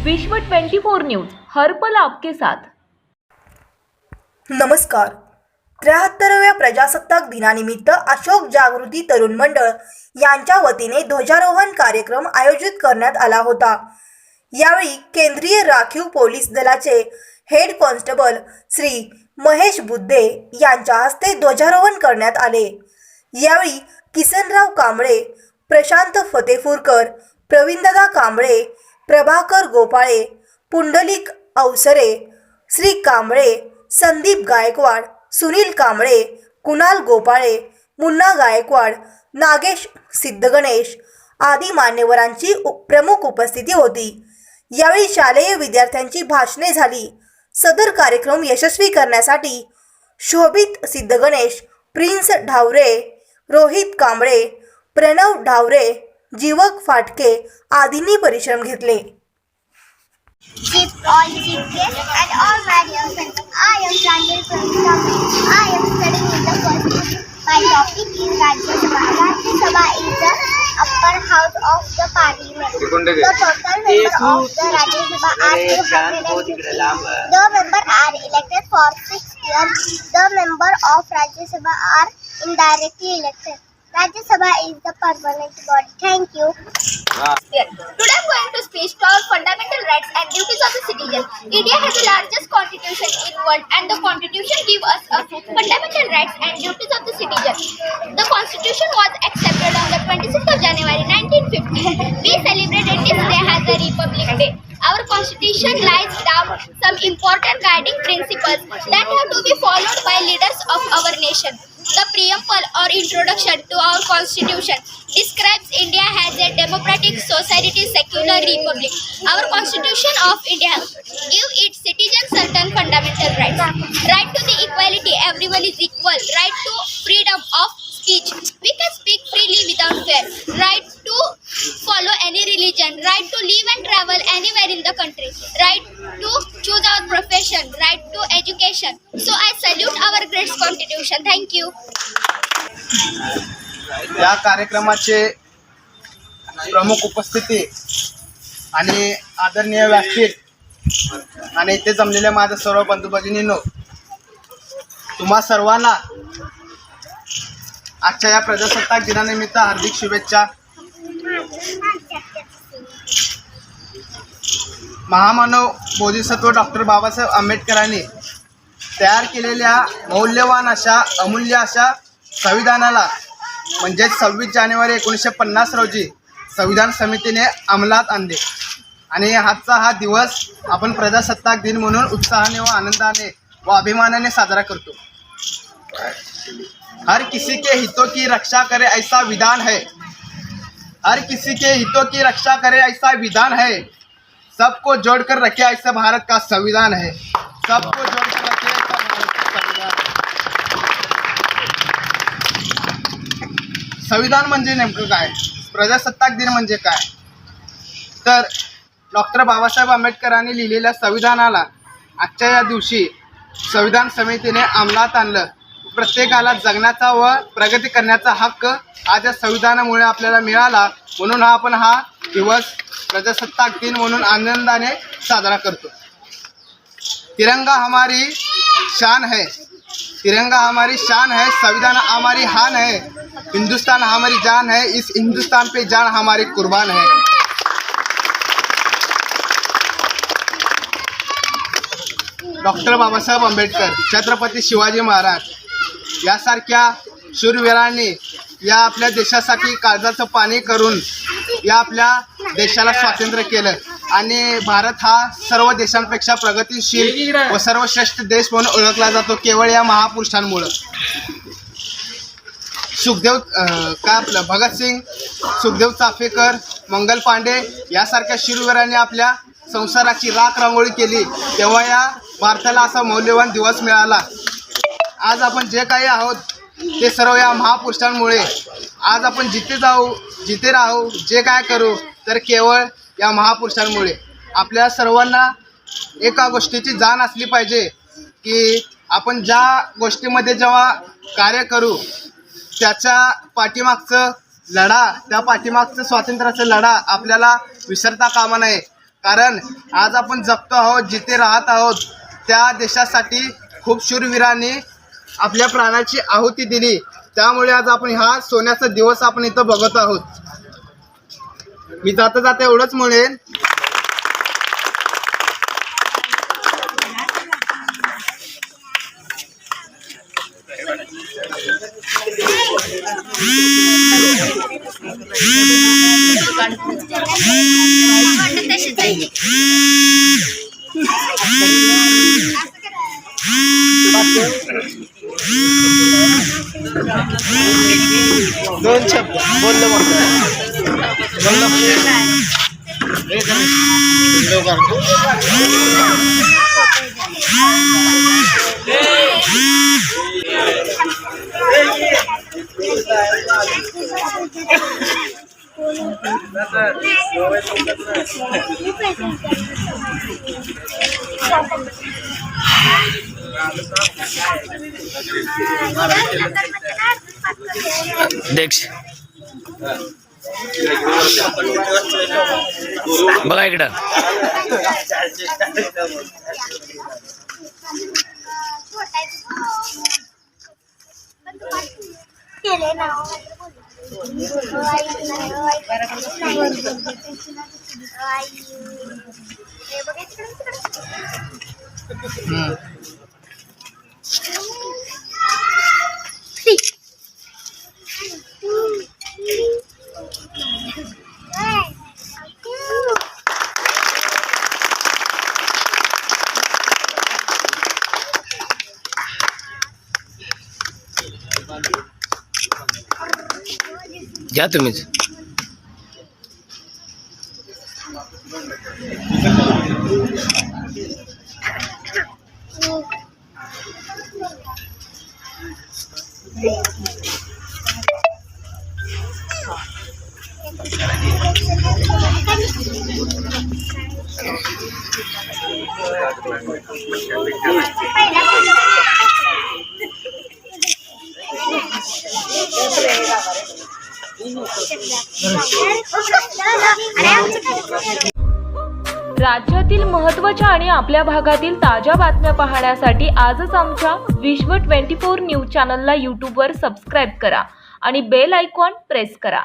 विश्व 24 न्यूज हर पल आपके साथ। नमस्कार। 73व्या प्रजासत्ताक दिनानिमित्त अशोक जागृती तरुण मंडळ यांच्या वतीने ध्वजारोहण कार्यक्रम आयोजित करण्यात आला होता। यावेळी केंद्रीय राखीव पोलीस दलाचे हेड कॉन्स्टेबल श्री महेश बुद्धे यांच्या हस्ते ध्वजारोहण करण्यात आले। यावेळी किसनराव कांबळे, प्रशांत फतेपूरकर, प्रवीणदादा कांबळे, प्रभाकर गोपाळे, पुंडलिक अवसरे, श्री कांबळे, संदीप गायकवाड, सुनील कांबळे, कुणाल गोपाळे, मुन्ना गायकवाड, नागेश सिद्धगणेश आदी मान्यवरांची प्रमुख उपस्थिती होती। यावेळी शालेय विद्यार्थ्यांची भाषणे झाली। सदर कार्यक्रम यशस्वी करण्यासाठी शोभित सिद्धगणेश, प्रिन्स ढावरे, रोहित कांबळे, प्रणव ढावरे, जीवक फाटके आदींनी परिश्रम घेतले। All chief guests and all my dear friends, I am Ranjit from Tamil. I am studying in the first year. My topic is Rajya Sabha. Rajya Sabha is the upper house of the parliament. The total member of the Rajya Sabha are 250. The members are elected for 6 years. The members of Rajya Sabha are indirectly elected. Rajya Sabha is the permanent body. Thank you. Today I am going to speak to our fundamental rights and duties of the citizen. India has the largest constitution in the world, and the constitution gives us a fundamental rights and duties of the citizen. The constitution was accepted on the 26th of January 1950. We celebrated this day as the Republic Day. Our constitution lays down some important guiding principles that have to be followed by leaders of our nation. The preamble or introduction to our constitution describes India as a democratic society, secular republic. Our constitution of India gives its citizens certain fundamental rights. Right to the equality, everyone is equal. Right to freedom of speech, we can speak freely without fear. Right to follow any religion. Right to live and travel anywhere in the country. Right to choose our profession. Right to education. So I salute our great constitution. Thank you. या कार्यक्रमाचे प्रमुख उपस्थिती आणि आदरणीय व्यासपीठ आणि इथे जमलेल्या माझ्या सर्व बंधू भगिनींनो, तुम्हा सर्वांना आजच्या या प्रजासत्ताक दिनानिमित्त हार्दिक शुभेच्छा। महामानव बोधिसत्व डॉक्टर बाबासाहेब आंबेडकरांनी तयार केलेल्या मौल्यवान अशा अमूल्य अशा संविधानाला म्हणजे 26 जानेवारी 1950 रोजी संविधान समितीने अंमलात आणले आणि आजचा हा दिवस आपण प्रजासत्ताक दिन म्हणून उत्साहाने व आनंदाने व अभिमानाने साजरा करतो। हर किसी के हितों की रक्षा करे ऐसा विधान है। हर किसी के हितों की रक्षा करे ऐसा विधान है। सबको जोड़कर रखे ऐसा भारत का संविधान है। सबको जोड़कर रखे ऐसा भारत का संविधान म्हणजे नेमकं काय, प्रजासत्ताक दिन म्हणजे काय, तर डॉक्टर बाबासाहेब आंबेडकरांनी लिहिलेल्या संविधानाला आजच्या या दिवशी संविधान समितीने अंमलात आणलं। प्रत्येकाला जगण्याचा व प्रगती करण्याचा हक्क आज या संविधानामुळे आपल्याला मिळाला, म्हणून आपण हा दिवस प्रजासत्ताक दिन म्हणून आनंदाने साजरा करतो। तिरंगा हमारी शान है। तिरंगा हमारी शान है। संविधान हमारी हान है। हिंदुस्तान हमारी जान है। इस हिंदुस्तान पे जान हमारी कुर्बान है। डॉक्टर बाबासाहेब आंबेडकर, छत्रपती शिवाजी महाराज यासारख्या शूरवीरांनी या आपल्या देशासाठी काळजाचं पाणी करून या आपल्या देशाला स्वातंत्र्य केलं आणि भारत हा सर्व देशांपेक्षा प्रगतिशील व सर्वश्रेष्ठ देश म्हणून ओळखला जातो केवळ या महापुरुषांमुळं। भगतसिंग, सुखदेव चाफेकर, मंगल पांडे यासारख्या शूरवीरांनी आपल्या संसाराची राख रांगोळी केली, तेव्हा या भारताला असा मौल्यवान दिवस मिळाला। आज आपण जे काही आहोत ते सर्व या महापुरुषांमुळे। आज आपण जिथे जाऊ, जिथे राहू, जे काय करू तर केवळ या महापुरुषांमुळे। आपल्या सर्वांना एका गोष्टीची जाण असली पाहिजे की आपण ज्या गोष्टीमध्ये जेव्हा कार्य करू त्याच्या पाठीमागचं लढा, त्या पाठीमागचं स्वातंत्र्याचा लढा आपल्याला विसरता कामा नये। कारण आज आपण जगतो आहोत, जिथे राहत आहोत त्या देशासाठी खूप शूरवीरांनी आपल्या प्राणाची आहुती दिली. त्यामुळे आज आपण हा सोन्याचा दिवस आपण इथं बघत आहोत. मी जाता जाता एवढंच म्हणेन, दोन शब्द बोललो देख बघा इकडं. घ्या तुम्हीच. राज्यातील महत्त्वाच्या आणि आपल्या भागातील ताज्या बातम्या पाहण्यासाठी आजच आमच्या विश्व 24 न्यूज चॅनलला यूट्यूबवर सबस्क्राईब करा आणि बेल आयकॉन प्रेस करा.